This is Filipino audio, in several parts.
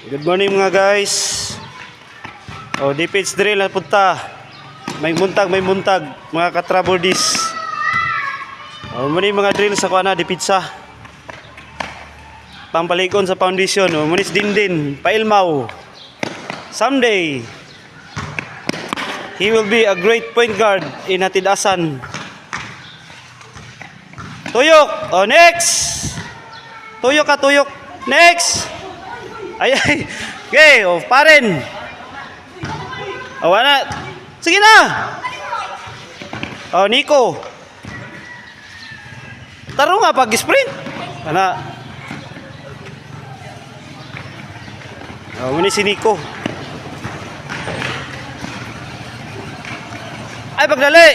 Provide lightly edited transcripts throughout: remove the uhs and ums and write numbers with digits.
Good morning mga guys. Defense drill na punta. May muntag mga katrabordis. Muna mga drill sa kuana dipitsa. Pampalikon sa foundation. Munis dindin, pailmaw. Someday he will be a great point guard in Hatidasan. Tuyok. Next. Tuyok ka tuyok. Next. Ay. Okay, paren. Wala. Sige na. Nico. Taro nga pag-sprint. Ana. Muna si Nico. Ay, pagdali.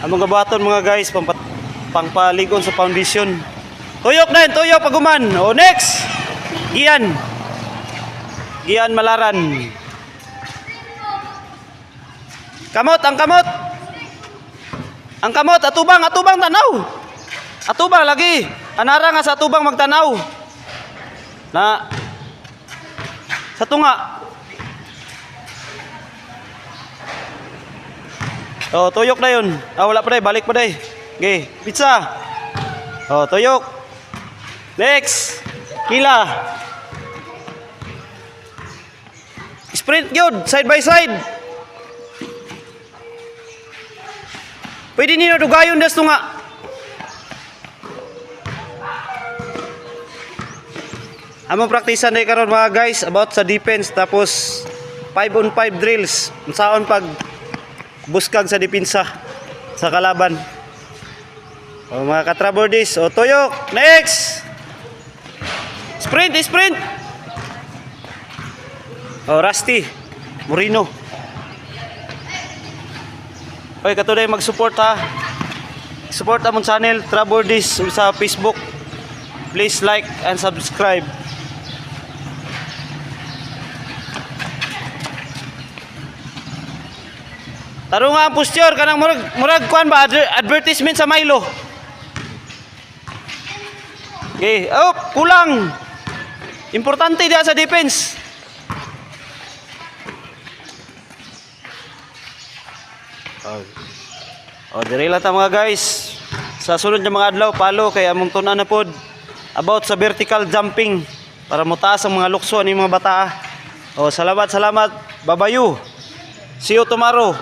Ang mga baton mga guys, pangpaligon sa foundation. Tuyok na yun, tuyok paguman. Next. Gian Malaran. Kamot, ang kamot. Ang kamot, atubang tanaw. Atubang lagi. Anara nga sa atubang magtanaw. Na sa tunga. Tuyok na yun. Wala pa day, balik pa day. Okay, pizza. Tuyok. Next. Kila. Sprint yun, side by side. Pwede nino dugayon das tunga. Among praktisan na karon mga guys about sa defense, tapos 5-on-5 drills. Unsaon pag buskag sa depensa sa kalaban. Mga katrabordis. Tuyok. Next. Sprint. Rusty Moreno. Okay, katuloy mag-support ha. Support among channel Trabordis sa Facebook. Please like and subscribe. Taro nga ang posture kanang murag kuan ba advertisement sa Milo. Okay, kulang. Importante dia sa defense. Dire lang ta mga guys. Sa sunod nga mga adlaw palo kay among tun-an na pod about sa vertical jumping para mutaas ang mga lukso ni mga bata. Salamat. Babayu. See you tomorrow.